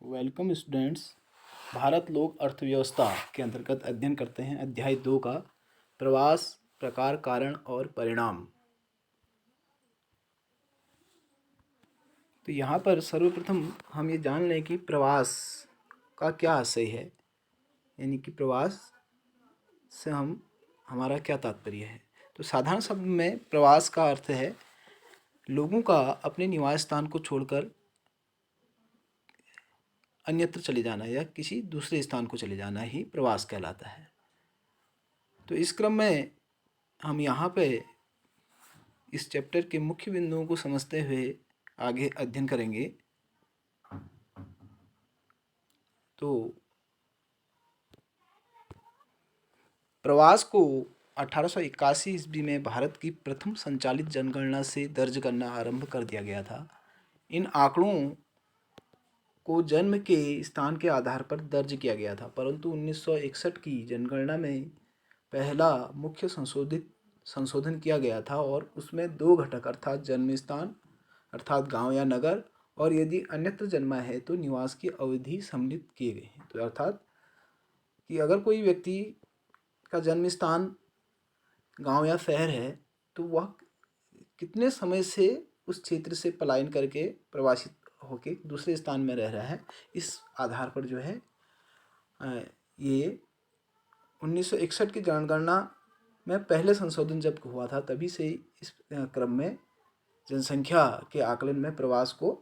Welcome students. Bharat लोक अर्थव्यवस्था के अंतर्गत अध्ययन करते हैं अध्याय 2 का प्रवास प्रकार कारण और परिणाम। तो यहाँ पर सर्वप्रथम हम ये जान लें कि प्रवास का क्या आशय है, यानी कि प्रवास से हमारा क्या तात्पर्य है। तो साधारण शब्द में प्रवास का अर्थ है लोगों का अपने निवास स्थान को छोड़कर अन्यत्र चले जाना या किसी दूसरे स्थान को चले जाना ही प्रवास कहलाता है। तो इस क्रम में हम यहाँ पे इस चैप्टर के मुख्य बिंदुओं को समझते हुए आगे अध्ययन करेंगे। तो प्रवास को 1881 ईस्वी में भारत की प्रथम संचालित जनगणना से दर्ज करना आरंभ कर दिया गया था। इन आंकड़ों को जन्म के स्थान के आधार पर दर्ज किया गया था, परंतु 1961 की जनगणना में पहला मुख्य संशोधन किया गया था और उसमें 2 घटक अर्थात जन्म स्थान अर्थात गांव या नगर और यदि अन्यत्र जन्मा है तो निवास की अवधि सम्मिलित किए गए हैं। तो अर्थात कि अगर कोई व्यक्ति का जन्म स्थान गांव या शहर है तो वह कितने समय से उस क्षेत्र से पलायन करके प्रवासित होके दूसरे स्थान में रह रहा है, इस आधार पर जो है ये 1961 की जनगणना में पहले संशोधन जब हुआ था तभी से इस क्रम में जनसंख्या के आकलन में प्रवास को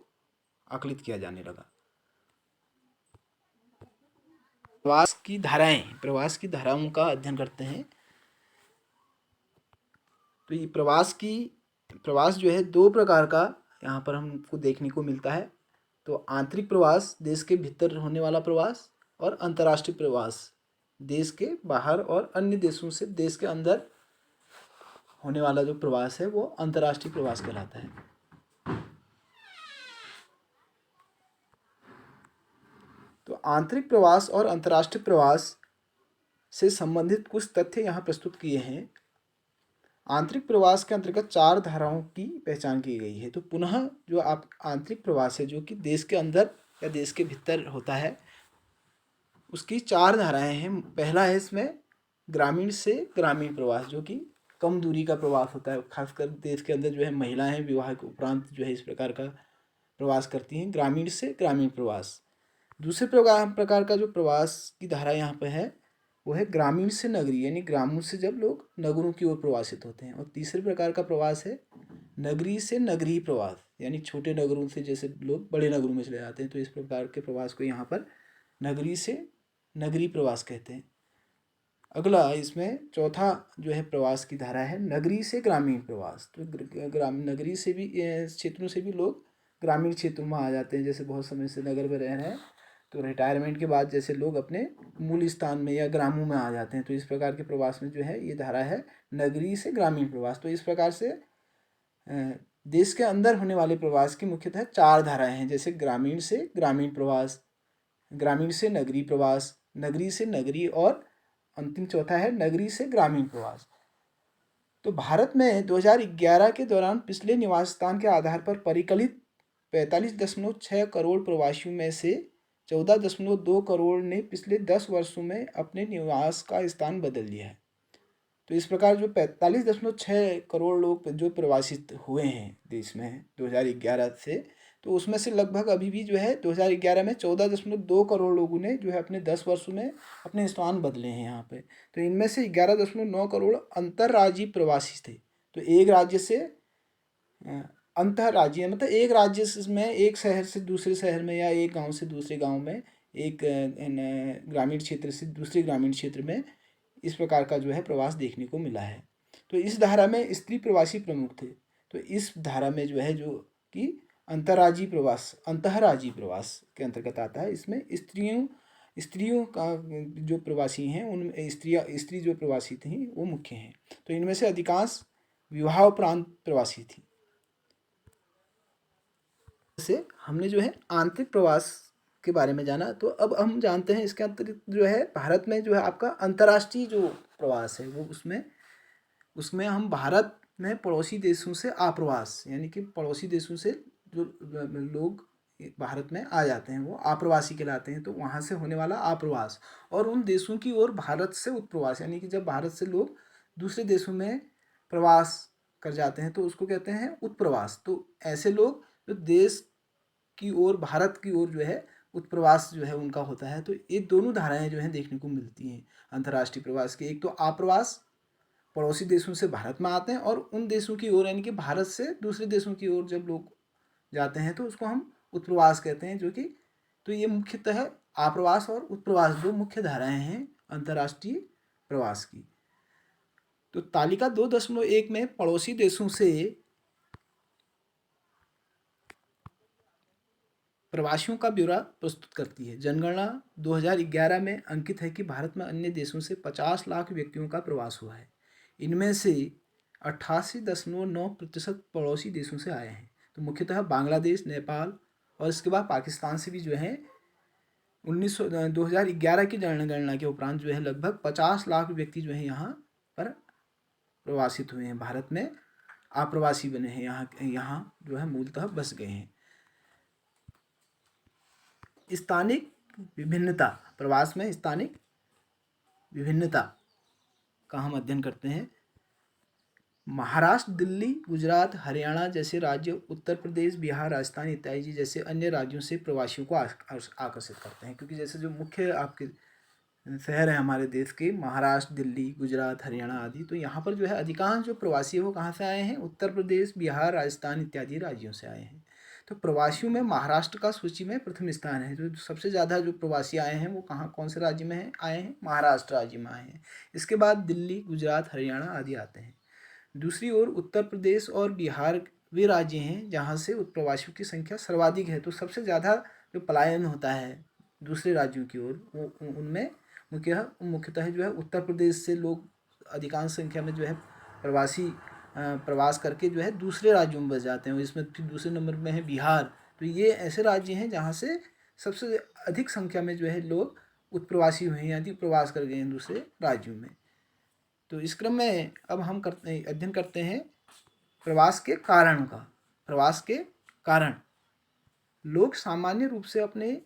आकलित किया जाने लगा। प्रवास की धाराओं का अध्ययन करते हैं। तो ये प्रवास जो है 2 प्रकार का यहाँ पर हमको देखने को मिलता है। तो आंतरिक प्रवास, देश के भीतर होने वाला प्रवास, और अंतर्राष्ट्रीय प्रवास, देश के बाहर और अन्य देशों से देश के अंदर होने वाला जो प्रवास है वो अंतर्राष्ट्रीय प्रवास कहलाता है। तो आंतरिक प्रवास और अंतर्राष्ट्रीय प्रवास से संबंधित कुछ तथ्य यहाँ प्रस्तुत किए हैं। आंतरिक प्रवास के अंतर्गत 4 धाराओं की पहचान की गई है। तो पुनः जो आप आंतरिक प्रवास है जो कि देश के अंदर या देश के भीतर होता है, उसकी 4 धाराएं हैं। पहला है इसमें ग्रामीण से ग्रामीण प्रवास, जो कि कम दूरी का प्रवास होता है। खासकर देश के अंदर जो है महिलाएं विवाह के उपरांत जो है इस प्रकार का प्रवास करती हैं, ग्रामीण से ग्रामीण प्रवास। दूसरे प्रकार का जो प्रवास की धारा यहाँ पे है वो है ग्रामीण से नगरीय, यानी ग्रामों से जब लोग नगरों की ओर प्रवासित होते हैं। और तीसरे प्रकार का प्रवास है नगरीय से नगरीय प्रवास, यानी छोटे नगरों से जैसे लोग बड़े नगरों में चले जाते हैं। तो इस प्रकार के प्रवास को यहाँ पर नगरीय से नगरीय प्रवास कहते हैं। अगला इसमें चौथा जो है प्रवास की धारा है नगरीय से ग्रामीण प्रवास। तो नगरीय से भी क्षेत्रों से भी लोग ग्रामीण क्षेत्रों में आ जाते हैं। जैसे बहुत समय से नगर में रह रहे हैं तो रिटायरमेंट के बाद जैसे लोग अपने मूल स्थान में या ग्रामों में आ जाते हैं। तो इस प्रकार के प्रवास में जो है ये धारा है नगरीय से ग्रामीण प्रवास। तो इस प्रकार से देश के अंदर होने वाले प्रवास की मुख्यतः 4 धाराएं हैं, जैसे ग्रामीण से ग्रामीण प्रवास, ग्रामीण से नगरीय प्रवास, नगरीय से नगरीय, और अंतिम चौथा है नगरीय से ग्रामीण प्रवास। तो भारत में 2011 के दौरान पिछले निवास स्थान के आधार पर परिकलित 45.6 करोड़ प्रवासियों में से 14.2 करोड़ ने पिछले 10 वर्षों में अपने निवास का स्थान बदल लिया है। तो इस प्रकार जो 45.6 करोड़ लोग जो प्रवासित हुए हैं देश में 2011 से, तो उसमें से लगभग अभी भी जो है 2011 में 14.2 करोड़ लोगों ने जो है अपने 10 वर्षों में अपने स्थान बदले हैं यहाँ पे। तो इनमें से 11.9 करोड़ अंतर्राज्यीय प्रवासी थे। तो एक राज्य से अंतर्राज्यीय मतलब एक राज्य में एक शहर से दूसरे शहर में या एक गांव से दूसरे गांव में, एक ग्रामीण क्षेत्र से दूसरे ग्रामीण क्षेत्र में इस प्रकार का जो है प्रवास देखने को मिला है। तो इस धारा में स्त्री प्रवासी प्रमुख थे। तो इस धारा में जो है जो कि अंतर्राज्यीय प्रवास के अंतर्गत आता है। इसमें स्त्रियों का जो प्रवासी हैं उनमें स्त्री जो प्रवासी थी वो मुख्य हैं। तो इनमें से अधिकांश विवाह उपरांत प्रवासी थी। से हमने जो है आंतरिक प्रवास के बारे में जाना। तो अब हम जानते हैं इसके अंतर्गत जो है भारत में जो है आपका अंतर्राष्ट्रीय जो प्रवास है वो उसमें हम भारत में पड़ोसी देशों से आप्रवास, यानी कि पड़ोसी देशों से जो लोग भारत में आ जाते हैं वो आप्रवासी कहलाते हैं। तो वहाँ से होने वाला आप्रवास, और उन देशों की ओर भारत से उत्प्रवास, यानी कि जब भारत से लोग दूसरे देशों में प्रवास कर जाते हैं तो उसको कहते हैं उत्प्रवास। तो ऐसे लोग जो देश की ओर, भारत की ओर जो है उत्प्रवास जो है उनका होता है। तो ये दोनों धाराएं जो हैं देखने को मिलती हैं अंतर्राष्ट्रीय प्रवास की। एक तो आप्रवास, पड़ोसी देशों से भारत में आते हैं, और उन देशों की ओर यानी कि भारत से दूसरे देशों की ओर जब लोग जाते हैं तो उसको हम उत्प्रवास कहते हैं। जो कि तो ये मुख्यतः आप्रवास और उत्प्रवास दो मुख्य धाराएं हैं अंतर्राष्ट्रीय प्रवास की। तो तालिका 2.1 में पड़ोसी देशों से प्रवासियों का ब्यौरा प्रस्तुत करती है। जनगणना 2011 में अंकित है कि भारत में अन्य देशों से 50 लाख व्यक्तियों का प्रवास हुआ है। इनमें से 88.9% पड़ोसी देशों से आए हैं। तो मुख्यतः बांग्लादेश, नेपाल और इसके बाद पाकिस्तान से भी जो है 2011 की जनगणना के उपरांत जो है लगभग 50 लाख व्यक्ति जो है यहाँ पर प्रवासित हुए हैं, भारत में आप्रवासी बने हैं, यहाँ जो है मूलतः बस गए हैं। स्थानिक विभिन्नता, प्रवास में स्थानिक विभिन्नता का हम अध्ययन करते हैं। महाराष्ट्र, दिल्ली, गुजरात, हरियाणा जैसे राज्य, उत्तर प्रदेश, बिहार, राजस्थान इत्यादि जैसे अन्य राज्यों से प्रवासियों को आकर्षित करते हैं। क्योंकि जैसे जो मुख्य आपके शहर हैं हमारे देश के, महाराष्ट्र, दिल्ली, गुजरात, हरियाणा आदि, तो यहाँ पर जो है अधिकांश जो प्रवासी है वो कहाँ से आए हैं? उत्तर प्रदेश, बिहार, राजस्थान इत्यादि राज्यों से आए हैं। तो प्रवासियों में महाराष्ट्र का सूची में प्रथम स्थान है। जो सबसे ज़्यादा जो प्रवासी आए हैं वो कहाँ, कौन से राज्य में आए हैं? महाराष्ट्र राज्य में आए हैं। इसके बाद दिल्ली, गुजरात, हरियाणा आदि आते हैं। दूसरी ओर उत्तर प्रदेश और बिहार वे राज्य हैं जहाँ से प्रवासियों की संख्या सर्वाधिक है। तो सबसे ज़्यादा जो पलायन होता है दूसरे राज्यों की ओर वो उनमें मुख्यतः जो है उत्तर प्रदेश से लोग अधिकांश संख्या में जो है प्रवासी प्रवास करके जो है दूसरे राज्यों में बस जाते हैं। इसमें फिर दूसरे नंबर में है बिहार। तो ये ऐसे राज्य हैं जहाँ से सबसे अधिक संख्या में जो है लोग उत्प्रवासी हुए हैं, यानी प्रवास कर गए हैं दूसरे राज्यों में। तो इस क्रम में अब हम अध्ययन करते हैं प्रवास के कारण का। प्रवास के कारण, लोग सामान्य रूप से अपने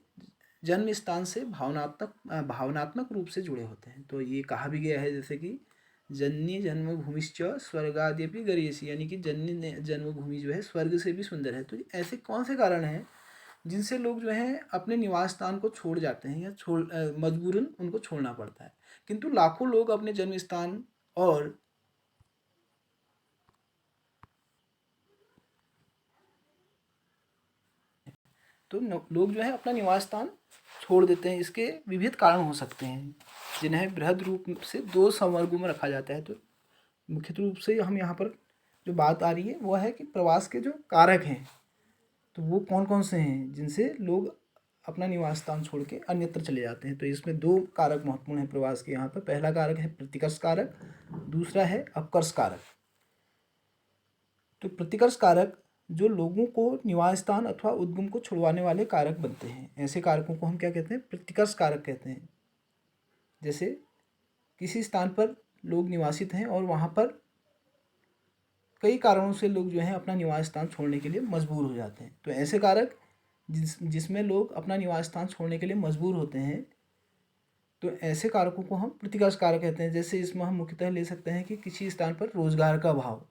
जन्म स्थान से भावनात्मक रूप से जुड़े होते हैं। तो ये कहा भी गया है जैसे कि जननी जन्मभूमिश्च स्वर्गाद्यपि गरीयसी, यानी कि जननी जन्मभूमि जो है स्वर्ग से भी सुंदर है। तो ऐसे कौन से कारण हैं जिनसे लोग जो हैं अपने निवास स्थान को छोड़ जाते हैं या मजबूरन उनको छोड़ना पड़ता है। किंतु लाखों लोग अपने जन्म स्थान और तो लोग जो है अपना निवास स्थान छोड़ देते हैं। इसके विविध कारण हो सकते हैं जिन्हें बृहद रूप से दो संवर्गों में रखा जाता है। तो मुख्य रूप से हम यहाँ पर जो बात आ रही है वो है कि प्रवास के जो कारक हैं तो वो कौन कौन से हैं जिनसे लोग अपना निवास स्थान छोड़ के अन्यत्र चले जाते हैं। तो इसमें दो कारक महत्वपूर्ण हैं प्रवास के यहाँ पर। पहला कारक है प्रतिकर्ष कारक, दूसरा है अपकर्ष कारक। तो प्रतिकर्ष कारक जो लोगों को निवास स्थान अथवा उद्गम को छुड़वाने वाले कारक बनते हैं, ऐसे कारकों को हम क्या कहते हैं? प्रतिकर्ष कारक कहते हैं। जैसे किसी स्थान पर लोग निवासित हैं और वहाँ पर कई कारणों से लोग जो हैं अपना निवास स्थान छोड़ने के लिए मजबूर हो जाते हैं। तो ऐसे कारक जिसमें लोग अपना निवास स्थान छोड़ने के लिए मजबूर होते हैं, तो ऐसे कारकों को हम प्रतिकर्ष कारक कहते हैं। जैसे इसमें हम मुख्यतः ले सकते हैं कि किसी स्थान पर रोजगार का अभाव,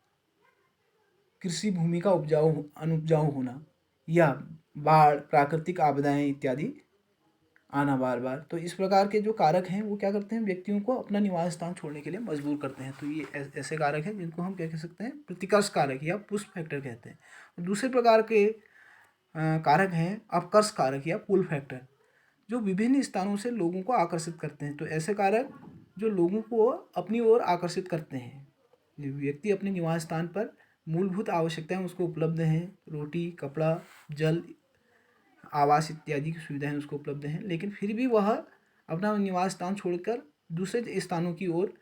कृषि भूमि का अनुपजाऊ होना, या बाढ़, प्राकृतिक आपदाएं इत्यादि आना बार बार। तो इस प्रकार के जो कारक हैं वो क्या करते हैं? व्यक्तियों को अपना निवास स्थान छोड़ने के लिए मजबूर करते हैं। तो ये ऐसे कारक हैं जिनको हम क्या कह सकते हैं? प्रतिकर्ष कारक या पुश फैक्टर कहते हैं। और दूसरे प्रकार के कारक हैं अपकर्ष कारक या पुल फैक्टर, जो विभिन्न स्थानों से लोगों को आकर्षित करते हैं। तो ऐसे कारक जो लोगों को अपनी ओर आकर्षित करते हैं। व्यक्ति अपने निवास स्थान पर मूलभूत आवश्यकताएं उसको उपलब्ध हैं, रोटी, कपड़ा, जल, आवास इत्यादि की सुविधाएं उसको उपलब्ध हैं, लेकिन फिर भी वह अपना निवास स्थान छोड़कर दूसरे स्थानों की ओर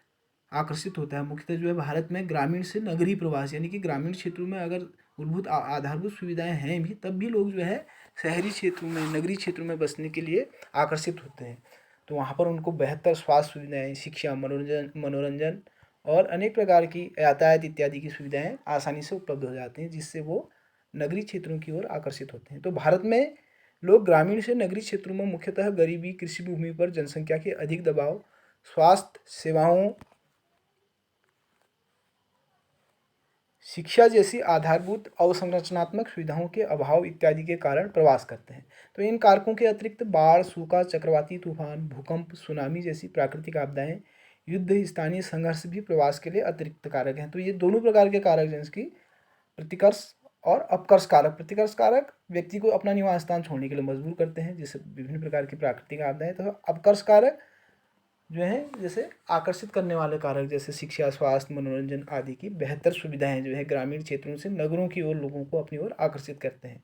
आकर्षित होता है। मुख्यतः जो है भारत में ग्रामीण से नगरीय प्रवास, यानी कि ग्रामीण क्षेत्रों में अगर मूलभूत आधारभूत सुविधाएं हैं भी तब भी लोग जो है शहरी क्षेत्रों में, नगरीय क्षेत्रों में बसने के लिए आकर्षित होते हैं। तो वहाँ पर उनको बेहतर स्वास्थ्य सुविधाएं, शिक्षा, मनोरंजन और अनेक प्रकार की यातायात इत्यादि की सुविधाएं आसानी से उपलब्ध हो जाती हैं, जिससे वो नगरीय क्षेत्रों की ओर आकर्षित होते हैं। तो भारत में लोग ग्रामीण से नगरीय क्षेत्रों में मुख्यतः गरीबी, कृषि भूमि पर जनसंख्या के अधिक दबाव, स्वास्थ्य सेवाओं, शिक्षा जैसी आधारभूत अवसंरचनात्मक सुविधाओं के अभाव इत्यादि के कारण प्रवास करते हैं। तो इन कारकों के अतिरिक्त बाढ़, सूखा, चक्रवाती तूफान, भूकंप, सुनामी जैसी प्राकृतिक आपदाएं, युद्ध, स्थानीय संघर्ष भी प्रवास के लिए अतिरिक्त कारक हैं। तो ये दोनों प्रकार के कारक हैं इसकी, प्रतिकर्ष और अपकर्ष कारक। प्रतिकर्ष कारक व्यक्ति को अपना निवास स्थान छोड़ने के लिए मजबूर करते हैं, जैसे विभिन्न प्रकार की प्राकृतिक आपदाएं। तो अपकर्ष कारक जो है जैसे आकर्षित करने वाले कारक, जैसे शिक्षा, स्वास्थ्य, मनोरंजन आदि की बेहतर सुविधाएं जो है ग्रामीण क्षेत्रों से नगरों की ओर लोगों को अपनी ओर आकर्षित करते हैं।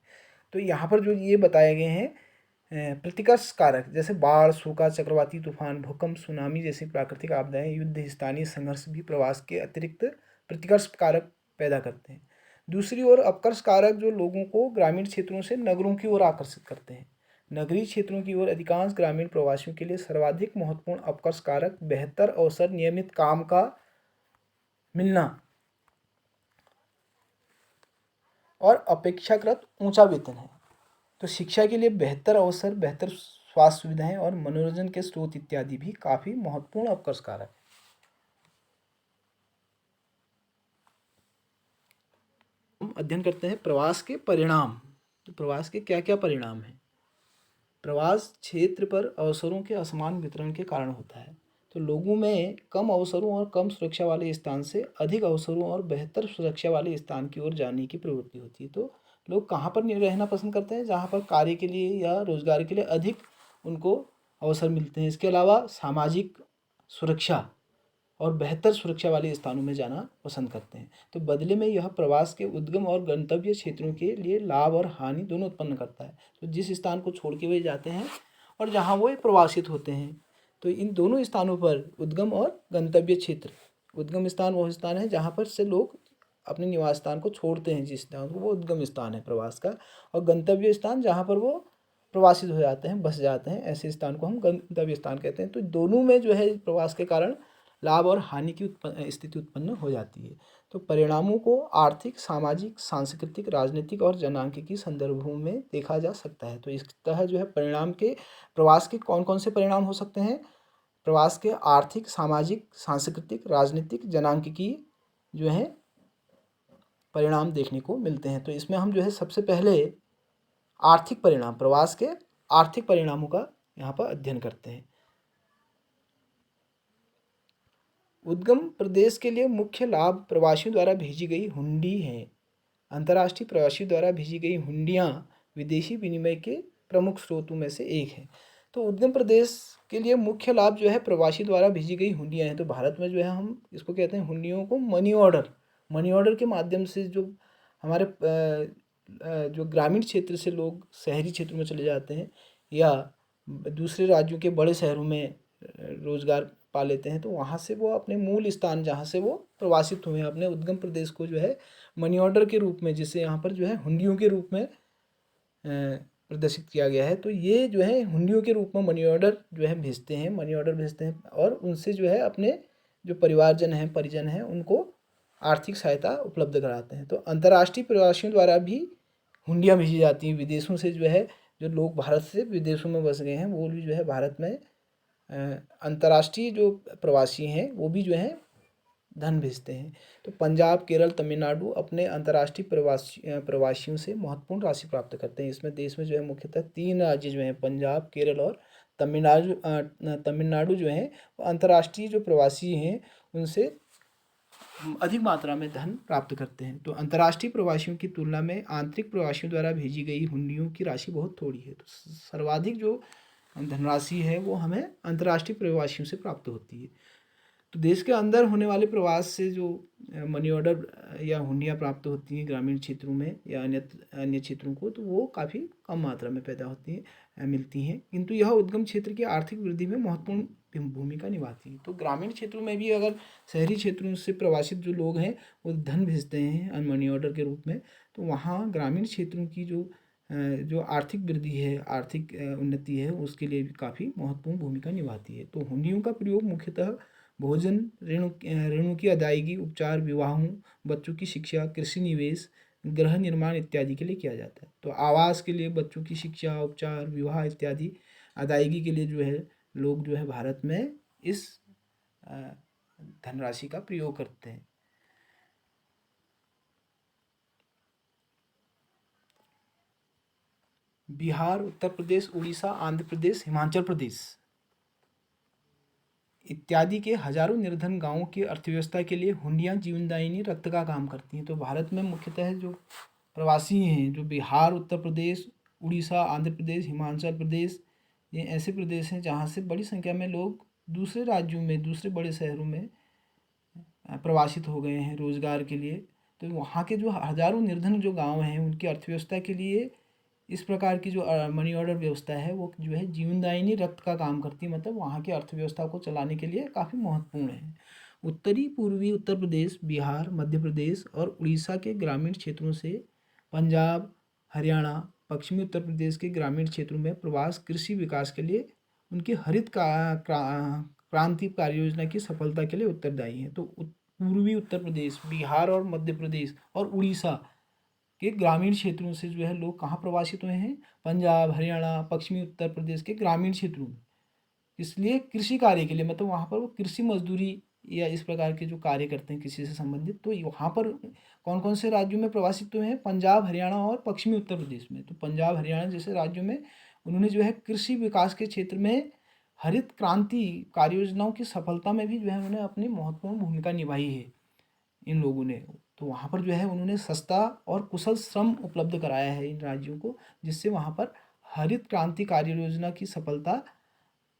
तो यहाँ पर जो ये बताए गए हैं प्रतिकर्ष कारक, जैसे बाढ़, सूखा, चक्रवाती तूफान, भूकंप, सुनामी जैसी प्राकृतिक आपदाएं, युद्ध, स्थानीय संघर्ष भी प्रवास के अतिरिक्त प्रतिकर्ष कारक पैदा करते हैं। दूसरी ओर अपकर्ष कारक जो लोगों को ग्रामीण क्षेत्रों से नगरों की ओर आकर्षित करते हैं। नगरीय क्षेत्रों की ओर अधिकांश ग्रामीण प्रवासियों के लिए सर्वाधिक महत्वपूर्ण अपकर्ष कारक बेहतर अवसर, नियमित काम का मिलना और अपेक्षाकृत ऊंचा वेतन है। तो शिक्षा के लिए बेहतर अवसर, बेहतर स्वास्थ्य सुविधाएं और मनोरंजन के स्रोत इत्यादि भी काफी महत्वपूर्ण अपकर्ष कारक है। हम अध्ययन करते हैं प्रवास के परिणाम। तो प्रवास के क्या क्या परिणाम हैं। प्रवास क्षेत्र पर अवसरों के असमान वितरण के कारण होता है। तो लोगों में कम अवसरों और कम सुरक्षा वाले स्थान से अधिक अवसरों और बेहतर सुरक्षा वाले स्थान की ओर जाने की प्रवृत्ति होती है। तो लोग कहाँ पर रहना पसंद करते हैं, जहाँ पर कार्य के लिए या रोजगार के लिए अधिक उनको अवसर मिलते हैं। इसके अलावा सामाजिक सुरक्षा और बेहतर सुरक्षा वाले स्थानों में जाना पसंद करते हैं। तो बदले में यह प्रवास के उद्गम और गंतव्य क्षेत्रों के लिए लाभ और हानि दोनों उत्पन्न करता है। तो जिस स्थान को छोड़ के वे जाते हैं और जहाँ वो प्रवासित होते हैं, तो इन दोनों स्थानों पर उद्गम और गंतव्य क्षेत्र, उद्गम स्थान वह स्थान है जहाँ पर से लोग अपने निवास स्थान को छोड़ते हैं, जिस स्थान को, वो उद्गम स्थान है प्रवास का। और गंतव्य स्थान जहाँ पर वो प्रवासित हो जाते हैं, बस जाते हैं, ऐसे स्थान को हम गंतव्य स्थान कहते हैं। तो दोनों में जो है प्रवास के कारण लाभ और हानि की स्थिति उत्पन्न हो जाती है। तो परिणामों को आर्थिक, सामाजिक, सांस्कृतिक, राजनीतिक और जनांकीय संदर्भों में देखा जा सकता है। तो इस तरह जो है परिणाम के, प्रवास के कौन कौन से परिणाम हो सकते हैं। प्रवास के आर्थिक, सामाजिक, सांस्कृतिक, राजनीतिक, जनांकीय जो है परिणाम देखने को मिलते हैं। तो इसमें हम जो है सबसे पहले आर्थिक परिणाम, प्रवास के आर्थिक परिणामों का यहाँ पर अध्ययन करते हैं। उद्गम प्रदेश के लिए मुख्य लाभ प्रवासियों द्वारा भेजी गई हुंडी है। अंतर्राष्ट्रीय प्रवासियों द्वारा भेजी गई हुंडियाँ विदेशी विनिमय के प्रमुख स्रोतों में से एक है। तो उद्गम प्रदेश के लिए मुख्य लाभ जो है प्रवासी द्वारा भेजी गई हुंडियाँ हैं। तो भारत में जो है हम इसको कहते हैं हुंडियों को मनी ऑर्डर के माध्यम से जो हमारे जो ग्रामीण क्षेत्र से लोग शहरी क्षेत्रों में चले जाते हैं या दूसरे राज्यों के बड़े शहरों में रोजगार पा लेते हैं, तो वहाँ से वो अपने मूल स्थान जहाँ से वो प्रवासित हुए हैं, अपने उद्गम प्रदेश को जो है मनी ऑर्डर के रूप में, जिसे यहाँ पर जो है हुंडियों के रूप में प्रदर्शित किया गया है। तो ये जो है हुंडियों के रूप में मनी ऑर्डर जो है भेजते हैं, मनी ऑर्डर भेजते हैं और उनसे जो है अपने जो परिवारजन हैं, परिजन हैं, उनको आर्थिक सहायता उपलब्ध कराते हैं। तो अंतर्राष्ट्रीय प्रवासियों द्वारा भी हुंडियाँ भेजी जाती हैं। विदेशों से जो है जो लोग भारत से विदेशों में बस गए हैं, वो भी जो है भारत में अंतर्राष्ट्रीय जो प्रवासी हैं वो भी जो है धन भेजते हैं। तो पंजाब, केरल, तमिलनाडु अपने अंतर्राष्ट्रीय प्रवासियों से महत्वपूर्ण राशि प्राप्त करते हैं। इसमें देश में जो है मुख्यतः 3 राज्य जो हैं, पंजाब, केरल और तमिलनाडु जो हैं, अंतर्राष्ट्रीय जो प्रवासी हैं उनसे अधिक मात्रा में धन प्राप्त करते हैं। तो अंतर्राष्ट्रीय प्रवासियों की तुलना में आंतरिक प्रवासियों द्वारा भेजी गई हुंडियों की राशि बहुत थोड़ी है। तो सर्वाधिक जो धनराशि है वो हमें अंतर्राष्ट्रीय प्रवासियों से प्राप्त होती है। तो देश के अंदर होने वाले प्रवास से जो मनी ऑर्डर या हुंडियाँ प्राप्त होती हैं ग्रामीण क्षेत्रों में या अन्य क्षेत्रों को, तो वो काफ़ी कम मात्रा में पैदा होती हैं, मिलती हैं, किंतु यह उद्गम क्षेत्र की आर्थिक वृद्धि में महत्वपूर्ण भूमिका निभाती है। तो ग्रामीण क्षेत्रों में भी अगर शहरी क्षेत्रों से प्रवासित जो लोग हैं वो धन भेजते हैं मनी ऑर्डर के रूप में, तो वहाँ ग्रामीण क्षेत्रों की जो आर्थिक वृद्धि है, आर्थिक उन्नति है, उसके लिए भी काफ़ी महत्वपूर्ण भूमिका निभाती है। तो हुंडियों का प्रयोग मुख्यतः भोजन, ऋणों की अदायगी, उपचार, विवाहों, बच्चों की शिक्षा, कृषि निवेश, गृह निर्माण इत्यादि के लिए किया जाता है। तो आवास के लिए, बच्चों की शिक्षा, उपचार, विवाह इत्यादि अदायगी के लिए जो है लोग जो है भारत में इस धनराशि का प्रयोग करते हैं। बिहार, उत्तर प्रदेश, उड़ीसा, आंध्र प्रदेश, हिमाचल प्रदेश इत्यादि के हजारों निर्धन गांवों की अर्थव्यवस्था के लिए हुंडियां जीवनदायिनी रक्त का काम करती हैं। तो भारत में मुख्यतः जो प्रवासी हैं, जो बिहार, उत्तर प्रदेश, उड़ीसा, आंध्र प्रदेश, हिमाचल प्रदेश, ये ऐसे प्रदेश हैं जहाँ से बड़ी संख्या में लोग दूसरे राज्यों में, दूसरे बड़े शहरों में प्रवासित हो गए हैं रोजगार के लिए। तो वहाँ के जो हजारों निर्धन जो गांव हैं, उनकी अर्थव्यवस्था के लिए इस प्रकार की जो मनी ऑर्डर व्यवस्था है वो जो है जीवनदायिनी रक्त का काम करती है, मतलब वहाँ की अर्थव्यवस्था को चलाने के लिए काफ़ी महत्वपूर्ण है। उत्तरी पूर्वी उत्तर प्रदेश, बिहार, मध्य प्रदेश और उड़ीसा के ग्रामीण क्षेत्रों से पंजाब, हरियाणा, पश्चिमी उत्तर प्रदेश के ग्रामीण क्षेत्रों में प्रवास कृषि विकास के लिए उनकी हरित क्रांति कार्य योजना की सफलता के लिए उत्तरदायी है। तो पूर्वी उत्तर प्रदेश, बिहार और मध्य प्रदेश और उड़ीसा के ग्रामीण क्षेत्रों से जो है लोग कहाँ प्रवासित हुए हैं? पंजाब, हरियाणा, पश्चिमी उत्तर प्रदेश के ग्रामीण क्षेत्रों में। इसलिए कृषि कार्य के लिए, मतलब वहाँ पर वो कृषि मजदूरी या इस प्रकार के जो कार्य करते हैं कृषि से संबंधित, तो वहाँ पर कौन कौन से राज्यों में प्रवासित हुए हैं? पंजाब, हरियाणा और पश्चिमी उत्तर प्रदेश में। तो पंजाब, हरियाणा जैसे राज्यों में उन्होंने जो है कृषि विकास के क्षेत्र में हरित क्रांति कार्य योजनाओं की सफलता में भी जो है उन्होंने अपनी महत्वपूर्ण भूमिका निभाई है इन लोगों ने। तो वहाँ पर जो है उन्होंने सस्ता और कुशल श्रम उपलब्ध कराया है इन राज्यों को, जिससे वहाँ पर हरित क्रांति कार्य योजना की सफलता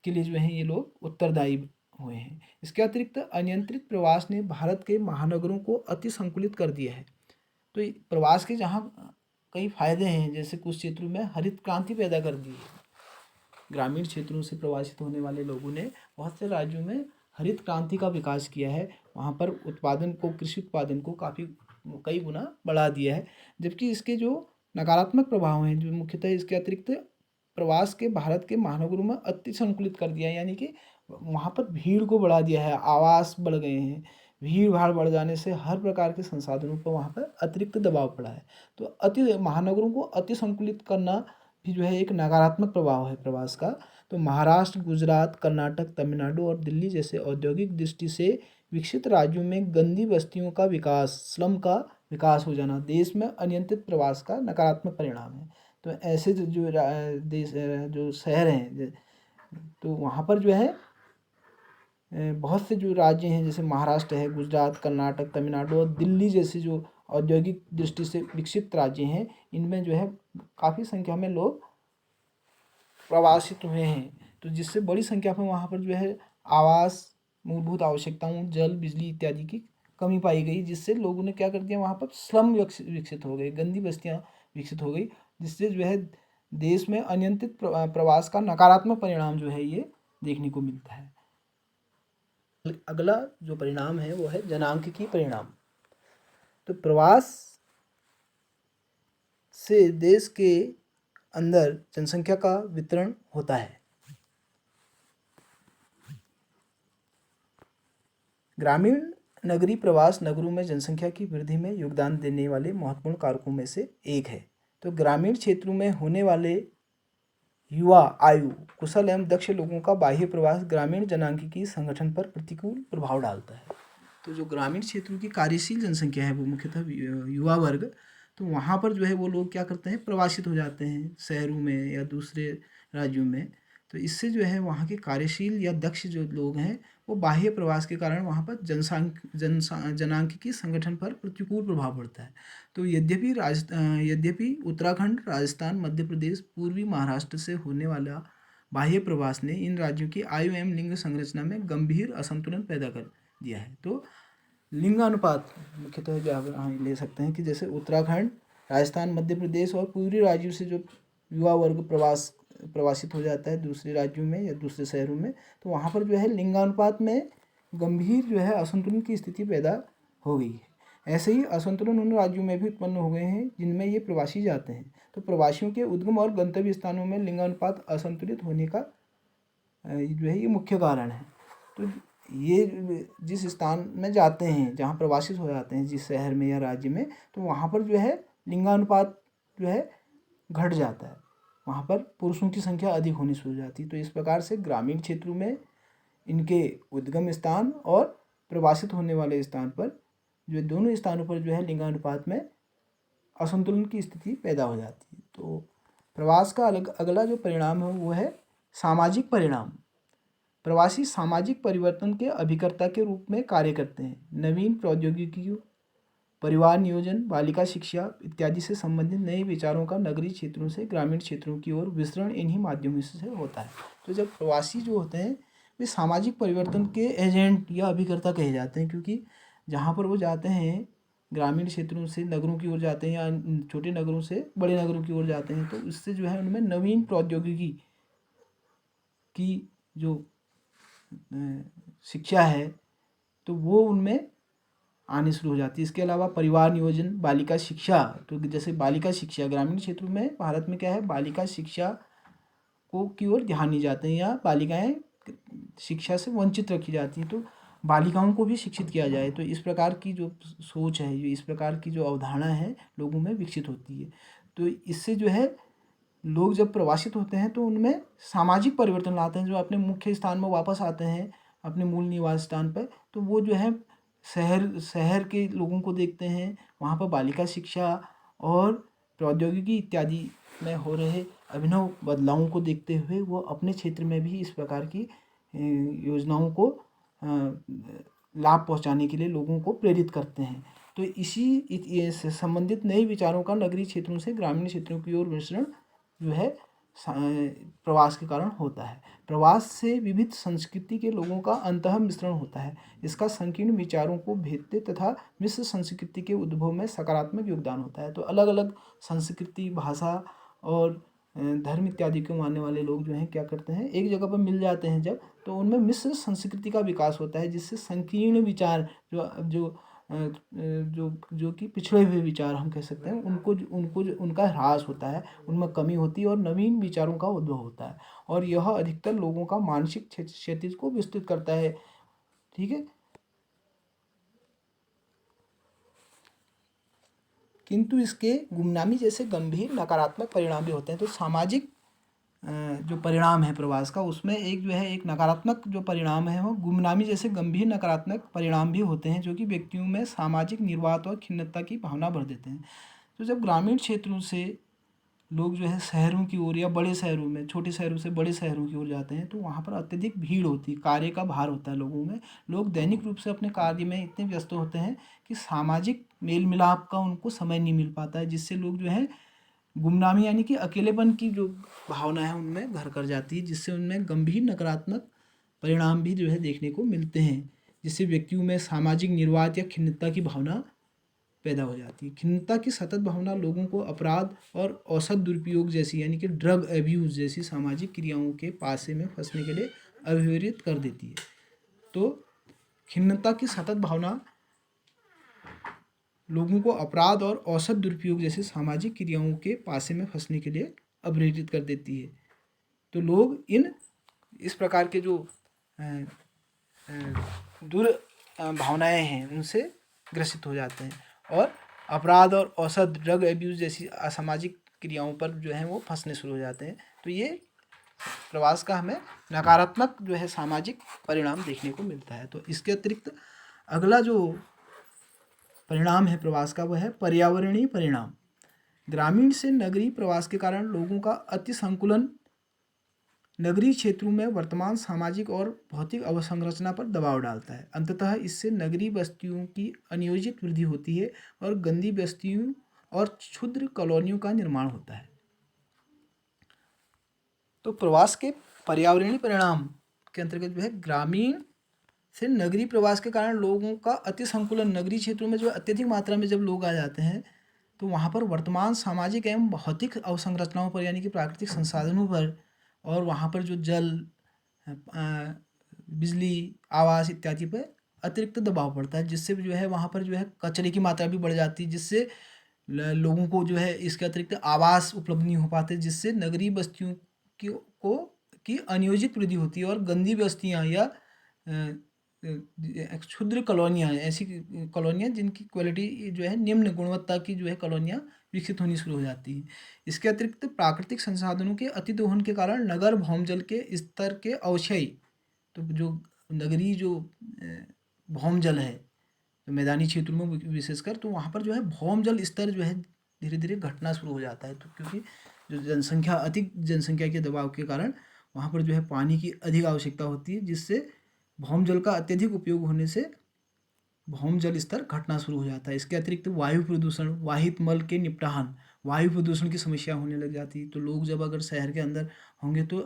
के लिए जो है ये लोग उत्तरदायी हुए हैं। इसके अतिरिक्त अनियंत्रित प्रवास ने भारत के महानगरों को अति संकुलित कर दिया है। तो प्रवास के जहाँ कई फायदे हैं, जैसे कुछ क्षेत्रों में हरित क्रांति पैदा कर दी है। ग्रामीण क्षेत्रों से प्रवासित होने वाले लोगों ने बहुत से राज्यों में हरित क्रांति का विकास किया है। वहाँ पर उत्पादन को, कृषि उत्पादन को काफ़ी कई गुना बढ़ा दिया है। जबकि इसके जो नकारात्मक प्रभाव हैं, जो मुख्यतः इसके अतिरिक्त प्रवास के भारत के महानगरों में अति संकुलित कर दिया है, यानी कि वहाँ पर भीड़ को बढ़ा दिया है, आवास बढ़ गए हैं। भीड़ भाड़ बढ़ जाने से हर प्रकार के संसाधनों पर वहाँ पर अतिरिक्त दबाव पड़ा है। तो अति महानगरों को अति संकुलित करना भी जो है एक नकारात्मक प्रभाव है प्रवास का। तो महाराष्ट्र, गुजरात, कर्नाटक, तमिलनाडु और दिल्ली जैसे औद्योगिक दृष्टि से विकसित राज्यों में गंदी बस्तियों का विकास, स्लम का विकास हो जाना देश में अनियंत्रित प्रवास का नकारात्मक परिणाम है। तो ऐसे देश जो शहर हैं, तो वहाँ पर जो है बहुत से जो राज्य हैं, जैसे महाराष्ट्र है, गुजरात, कर्नाटक, तमिलनाडु और दिल्ली जैसे जो औद्योगिक दृष्टि से विकसित राज्य हैं, इनमें जो है काफ़ी संख्या में लोग प्रवासित हुए हैं। तो जिससे बड़ी संख्या में वहाँ पर जो है आवास, मूलभूत आवश्यकताओं, जल, बिजली इत्यादि की कमी पाई गई, जिससे लोगों ने क्या कर दिया, वहाँ पर स्लम विकसित हो गए, गंदी बस्तियाँ विकसित हो गई, जिससे जो है देश में अनियंत्रित प्रवास का नकारात्मक परिणाम जो है ये देखने को मिलता है। अगला जो परिणाम है वो है जनांक परिणाम। तो प्रवास से देश के अंदर जनसंख्या का वितरण होता है। ग्रामीण नगरीय प्रवास नगरों में जनसंख्या की वृद्धि में योगदान देने वाले महत्वपूर्ण कारकों में से एक है। तो ग्रामीण क्षेत्रों में होने वाले युवा आयु कुशल एवं दक्ष लोगों का बाह्य प्रवास ग्रामीण जनांकिकी संगठन पर प्रतिकूल प्रभाव डालता है। तो जो ग्रामीण क्षेत्रों की कार्यशील जनसंख्या है वो मुख्यतः युवा वर्ग, तो वहाँ पर जो है वो लोग क्या करते हैं, प्रवासित हो जाते हैं शहरों में या दूसरे राज्यों में। तो इससे जो है वहाँ के कार्यशील या दक्ष जो लोग हैं वो बाह्य प्रवास के कारण वहाँ पर जनांकिकी संगठन पर प्रतिकूल प्रभाव पड़ता है। तो यद्यपि उत्तराखंड, राजस्थान, मध्य प्रदेश, पूर्वी महाराष्ट्र से होने वाला बाह्य प्रवास ने इन राज्यों की आयु एवं लिंग संरचना में गंभीर असंतुलन पैदा कर दिया है। तो लिंगानुपात मुख्यतः जो आप ले सकते हैं कि जैसे उत्तराखंड, राजस्थान, मध्य प्रदेश और पूर्वी राज्यों से जो युवा वर्ग प्रवासित हो जाता है दूसरे राज्यों में या दूसरे शहरों में, तो वहाँ पर जो है लिंगानुपात में गंभीर जो है असंतुलन की स्थिति पैदा हो गई है। ऐसे ही असंतुलन उन राज्यों में भी उत्पन्न हो गए हैं जिनमें ये प्रवासी जाते हैं। तो प्रवासियों के उद्गम और गंतव्य स्थानों में लिंगानुपात असंतुलित होने का जो है ये मुख्य कारण है। तो ये जिस स्थान में जाते हैं, जहाँ प्रवासित हो जाते हैं जिस शहर में या राज्य में, तो वहाँ पर जो है लिंगानुपात जो है घट जाता है, वहाँ पर पुरुषों की संख्या अधिक होनी शुरू हो जाती है। तो इस प्रकार से ग्रामीण क्षेत्रों में इनके उद्गम स्थान और प्रवासित होने वाले स्थान पर जो दोनों स्थानों पर जो है लिंगानुपात में असंतुलन की स्थिति पैदा हो जाती है। तो प्रवास का अगला जो परिणाम है वो है सामाजिक परिणाम। प्रवासी सामाजिक परिवर्तन के अभिकर्ता के रूप में कार्य करते हैं। नवीन प्रौद्योगिकियों, परिवार नियोजन, बालिका शिक्षा इत्यादि से संबंधित नए विचारों का नगरीय क्षेत्रों से ग्रामीण क्षेत्रों की ओर विस्तरण इन्हीं माध्यमों से होता है। तो जब प्रवासी जो होते हैं वे सामाजिक परिवर्तन के एजेंट या अभिकर्ता कहे जाते हैं, क्योंकि जहाँ पर वो जाते हैं ग्रामीण क्षेत्रों से नगरों की ओर जाते हैं या छोटे नगरों से बड़े नगरों की ओर जाते हैं, तो इससे जो है उनमें नवीन प्रौद्योगिकी की जो शिक्षा है तो वो उनमें आनी शुरू हो जाती है। इसके अलावा परिवार नियोजन, बालिका शिक्षा, तो जैसे बालिका शिक्षा ग्रामीण क्षेत्रों में भारत में क्या है, बालिका शिक्षा को की ओर ध्यान नहीं जाते हैं या बालिकाएं शिक्षा से वंचित रखी जाती हैं। तो बालिकाओं को भी शिक्षित किया जाए, तो इस प्रकार की जो सोच है, जो इस प्रकार की जो अवधारणा है लोगों में विकसित होती है। तो इससे जो है लोग जब प्रवासित होते हैं तो उनमें सामाजिक परिवर्तन लाते हैं। जो अपने मुख्य स्थान में वापस आते हैं अपने मूल निवास स्थान पर, तो वो जो है शहर के लोगों को देखते हैं, वहाँ पर बालिका शिक्षा और प्रौद्योगिकी इत्यादि में हो रहे अभिनव बदलावों को देखते हुए वो अपने क्षेत्र में भी इस प्रकार की योजनाओं को लाभ पहुंचाने के लिए लोगों को प्रेरित करते हैं। तो इसी से संबंधित नए विचारों का नगरीय क्षेत्रों से ग्रामीण क्षेत्रों की ओर मिश्रण जो है प्रवास के कारण होता है। प्रवास से विविध संस्कृति के लोगों का अंतः मिश्रण होता है। इसका संकीर्ण विचारों को भेदते तथा मिश्र संस्कृति के उद्भव में सकारात्मक योगदान होता है। तो अलग अलग संस्कृति, भाषा और धर्म इत्यादि को मानने वाले लोग जो हैं क्या करते हैं, एक जगह पर मिल जाते हैं जब, तो उनमें मिश्र संस्कृति का विकास होता है, जिससे संकीर्ण विचार जो जो जो जो कि पिछड़े हुए विचार हम कह सकते हैं उनका ह्रास होता है, उनमें कमी होती है और नवीन विचारों का उद्भव होता है, और यह अधिकतर लोगों का मानसिक क्षतिज को विस्तृत करता है। ठीक है, किंतु इसके गुमनामी जैसे गंभीर नकारात्मक परिणाम भी होते हैं। तो सामाजिक जो परिणाम है प्रवास का, उसमें एक जो है एक नकारात्मक जो परिणाम है वो गुमनामी जैसे गंभीर नकारात्मक परिणाम भी होते हैं, जो कि व्यक्तियों में सामाजिक निर्वात और खिन्नता की भावना भर देते हैं। तो जब ग्रामीण क्षेत्रों से लोग जो है शहरों की ओर या बड़े शहरों में, छोटे शहरों से बड़े शहरों की ओर जाते हैं, तो वहाँ पर अत्यधिक भीड़ होती है, कार्य का भार होता है लोगों में। लोग दैनिक रूप से अपने कार्य में इतने व्यस्त होते हैं कि सामाजिक मेल मिलाप का उनको समय नहीं मिल पाता है, जिससे लोग जो है गुमनामी यानी कि अकेलेपन की जो भावना है उनमें घर कर जाती है, जिससे उनमें गंभीर नकारात्मक परिणाम भी जो है देखने को मिलते हैं, जिससे व्यक्तियों में सामाजिक निर्वात या खिन्नता की भावना पैदा हो जाती है। खिन्नता की सतत भावना लोगों को अपराध और औसत दुरुपयोग जैसी यानी कि ड्रग एब्यूज़ जैसी सामाजिक क्रियाओं के पासे में फंसने के लिए अभिप्रेरित कर देती है। तो खिन्नता की सतत भावना लोगों को अपराध और औसत दुरुपयोग जैसे सामाजिक क्रियाओं के पासे में फंसने के लिए अभिप्रेरित कर देती है। तो लोग इस प्रकार के जो भावनाएं हैं उनसे ग्रसित हो जाते हैं और अपराध और औसत ड्रग एब्यूज़ जैसी असामाजिक क्रियाओं पर जो है वो फंसने शुरू हो जाते हैं। तो ये प्रवास का हमें नकारात्मक जो है सामाजिक परिणाम देखने को मिलता है। तो इसके अतिरिक्त अगला जो परिणाम है प्रवास का, वह है पर्यावरणीय परिणाम। ग्रामीण से नगरीय प्रवास के कारण लोगों का अति संकुलन नगरीय क्षेत्रों में वर्तमान सामाजिक और भौतिक अवसंरचना पर दबाव डालता है। अंततः इससे नगरीय बस्तियों की अनियोजित वृद्धि होती है और गंदी बस्तियों और क्षुद्र कॉलोनियों का निर्माण होता है। तो प्रवास के पर्यावरणीय परिणाम के अंतर्गत जो है ग्रामीण से नगरीय प्रवास के कारण लोगों का अति संकुलन, नगरीय क्षेत्रों में जो अत्यधिक मात्रा में जब लोग आ जाते हैं तो वहाँ पर वर्तमान सामाजिक एवं भौतिक अवसंरचनाओं पर यानी कि प्राकृतिक संसाधनों पर और वहाँ पर जो जल, बिजली, आवास इत्यादि पर अतिरिक्त दबाव पड़ता है, जिससे जो है वहाँ पर जो है कचरे की मात्रा भी बढ़ जाती है, जिससे लोगों को जो है इसके अतिरिक्त आवास उपलब्ध नहीं हो पाते, जिससे नगरीय बस्तियों की अनियोजित वृद्धि होती है और गंदी बस्तियाँ या क्षुद्र कॉलोनियाँ, ऐसी कॉलोनियाँ जिनकी क्वालिटी जो है निम्न गुणवत्ता की जो है कॉलोनियाँ विकसित होनी शुरू हो जाती है। इसके अतिरिक्त प्राकृतिक संसाधनों के अतिदोहन के कारण नगर भौमजल के स्तर के अवक्षय, तो जो नगरीय जो भौमजल है, तो मैदानी क्षेत्रों में विशेषकर, तो वहाँ पर जो है भौमजल स्तर जो है धीरे धीरे घटना शुरू हो जाता है। तो क्योंकि जो जनसंख्या, अधिक जनसंख्या के दबाव के कारण वहाँ पर जो है पानी की अधिक आवश्यकता होती है, जिससे भौमजल का अत्यधिक उपयोग होने से भौमजल स्तर घटना शुरू हो जाता है। इसके अतिरिक्त वायु प्रदूषण, वाहित मल के निपटान, वायु प्रदूषण की समस्या होने लग जाती है। तो लोग जब अगर शहर के अंदर होंगे तो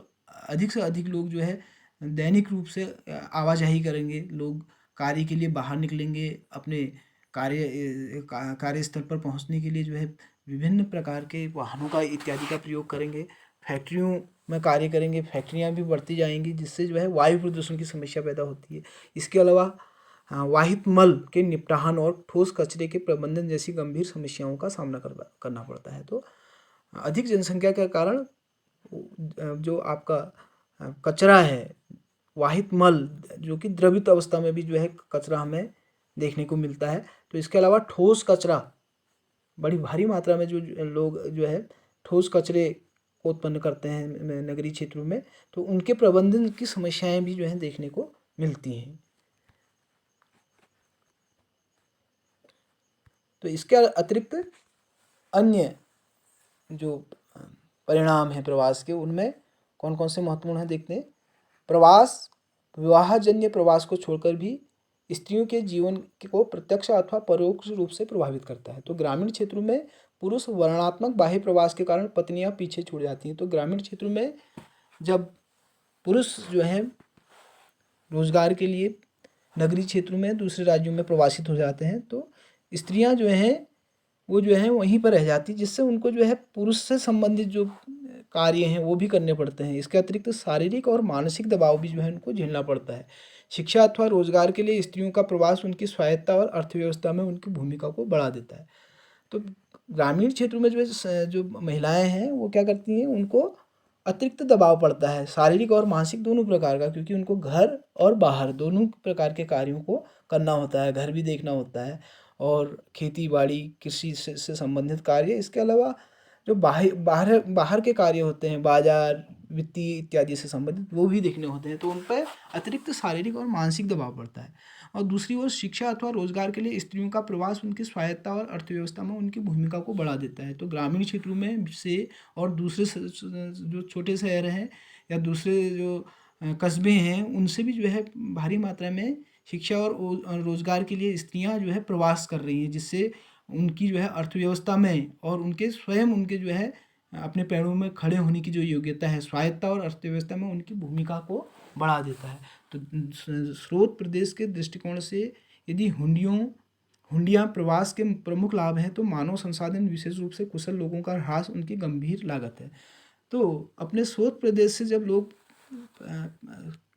अधिक से अधिक लोग जो है दैनिक रूप से आवाजाही करेंगे, लोग कार्य के लिए बाहर निकलेंगे, अपने कार्यस्थल पर पहुंचने के लिए जो है विभिन्न प्रकार के वाहनों का इत्यादि का प्रयोग करेंगे, फैक्ट्रियों में कार्य करेंगे, फैक्ट्रियां भी बढ़ती जाएंगी, जिससे जो है वायु प्रदूषण की समस्या पैदा होती है। इसके अलावा वाहित मल के निपटान और ठोस कचरे के प्रबंधन जैसी गंभीर समस्याओं का सामना करना पड़ता है। तो अधिक जनसंख्या के कारण जो आपका कचरा है, वाहित मल, जो कि द्रवित अवस्था में भी जो है कचरा हमें देखने को मिलता है। तो इसके अलावा ठोस कचरा, बड़ी भारी मात्रा में जो लोग जो है ठोस कचरे को उत्पन्न करते हैं नगरीय क्षेत्रों में, तो उनके प्रबंधन की समस्याएं भी जो है देखने को मिलती हैं। तो इसके अतिरिक्त अन्य जो परिणाम हैं प्रवास के, उनमें कौन कौन से महत्वपूर्ण हैं देखते हैं। प्रवास विवाहजन्य प्रवास को छोड़कर भी स्त्रियों के जीवन को प्रत्यक्ष अथवा परोक्ष रूप से प्रभावित करता है। तो ग्रामीण क्षेत्रों में पुरुष वर्णनात्मक बाह्य प्रवास के कारण पत्नियां पीछे छूट जाती हैं। तो ग्रामीण क्षेत्रों में जब पुरुष जो है रोजगार के लिए नगरीय क्षेत्रों में दूसरे राज्यों में प्रवासित हो जाते हैं, तो स्त्रियां जो हैं वो जो है वहीं पर रह जाती, जिससे उनको जो है पुरुष से संबंधित जो कार्य हैं वो भी करने पड़ते हैं। इसके अतिरिक्त शारीरिक और मानसिक दबाव भी जो है उनको झेलना पड़ता है। शिक्षा अथवा रोजगार के लिए स्त्रियों का प्रवास उनकी स्वायत्ता और अर्थव्यवस्था में उनकी भूमिका को बढ़ा देता है। तो ग्रामीण क्षेत्रों में जो महिलाएं हैं वो क्या करती हैं, उनको अतिरिक्त दबाव पड़ता है, शारीरिक और मानसिक दोनों प्रकार का, क्योंकि उनको घर और बाहर दोनों प्रकार के कार्यों को करना होता है, घर भी देखना होता है और खेती बाड़ी कृषि से संबंधित कार्य। इसके अलावा जो बाहर बाहर के कार्य होते हैं, बाजार वित्तीय इत्यादि से संबंधित, वो भी देखने होते हैं। तो उन पर अतिरिक्त शारीरिक और मानसिक दबाव पड़ता है। और दूसरी ओर शिक्षा अथवा रोजगार के लिए स्त्रियों का प्रवास उनकी स्वायत्ता और अर्थव्यवस्था में उनकी भूमिका को बढ़ा देता है। तो ग्रामीण क्षेत्रों में से और दूसरे जो छोटे शहर हैं या दूसरे जो कस्बे हैं, उनसे भी जो है भारी मात्रा में शिक्षा और रोजगार के लिए स्त्रियां जो है प्रवास कर रही हैं, जिससे उनकी जो है अर्थव्यवस्था में और उनके स्वयं उनके जो है अपने पैरों में खड़े होने की जो योग्यता है, स्वायत्ता और अर्थव्यवस्था में उनकी भूमिका को बढ़ा देता है। तो स्रोत प्रदेश के दृष्टिकोण से यदि हुंडियाँ प्रवास के प्रमुख लाभ हैं, तो मानव संसाधन विशेष रूप से कुशल लोगों का ह्रास उनकी गंभीर लागत है। तो अपने स्रोत प्रदेश से जब लोग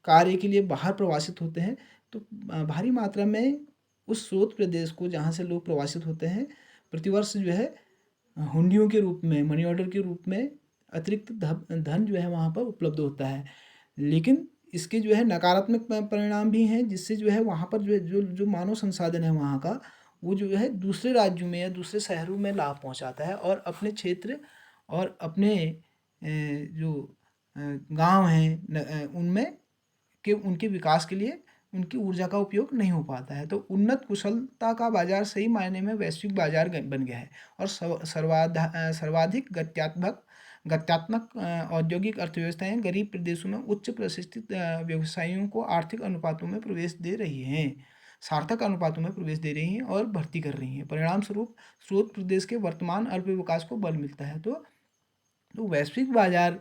कार्य के लिए बाहर प्रवासित होते हैं, तो भारी मात्रा में उस स्रोत प्रदेश को जहाँ से लोग प्रवासित होते हैं, प्रतिवर्ष जो है हुंडियों के रूप में, मनी ऑर्डर के रूप में अतिरिक्त धन जो है वहाँ पर उपलब्ध होता है। लेकिन इसके जो है नकारात्मक परिणाम भी हैं, जिससे जो है वहाँ पर जो है जो मानव संसाधन है वहाँ का, वो जो है दूसरे राज्यों में या दूसरे शहरों में लाभ पहुँचाता है और अपने क्षेत्र और अपने जो गांव हैं उनमें उनके विकास के लिए उनकी ऊर्जा का उपयोग नहीं हो पाता है। तो उन्नत कुशलता का बाजार सही मायने में वैश्विक बाजार बन गया है और सर्वाधिक गत्यात्मक औद्योगिक अर्थव्यवस्थाएं गरीब प्रदेशों में उच्च प्रशिक्षित व्यवसायियों को आर्थिक अनुपातों में प्रवेश दे रही हैं, सार्थक अनुपातों में प्रवेश दे रही हैं और भर्ती कर रही हैं। परिणाम स्वरूप स्रोत प्रदेश के वर्तमान अल्प विकास को बल मिलता है। तो वैश्विक बाजार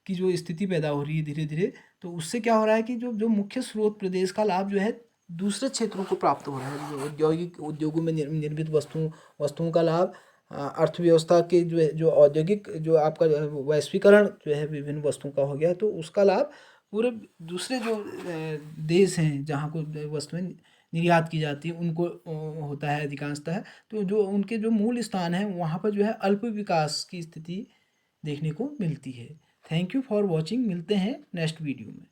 की जो स्थिति पैदा हो रही है धीरे धीरे, तो उससे क्या हो रहा है कि जो मुख्य स्रोत प्रदेश का लाभ जो है दूसरे क्षेत्रों को प्राप्त हो रहा है। जो उद्योगों में निर्मित वस्तुओं का लाभ, अर्थव्यवस्था के जो है जो औद्योगिक जो आपका वैश्वीकरण जो है विभिन्न वस्तुओं का हो गया, तो उसका लाभ पूरे दूसरे जो देश हैं जहाँ को वस्तुएं निर्यात की जाती है उनको होता है अधिकांशतः। तो जो उनके जो मूल स्थान है वहाँ पर जो है अल्प विकास की स्थिति देखने को मिलती है। Thank you for watching. मिलते हैं नेक्स्ट वीडियो में।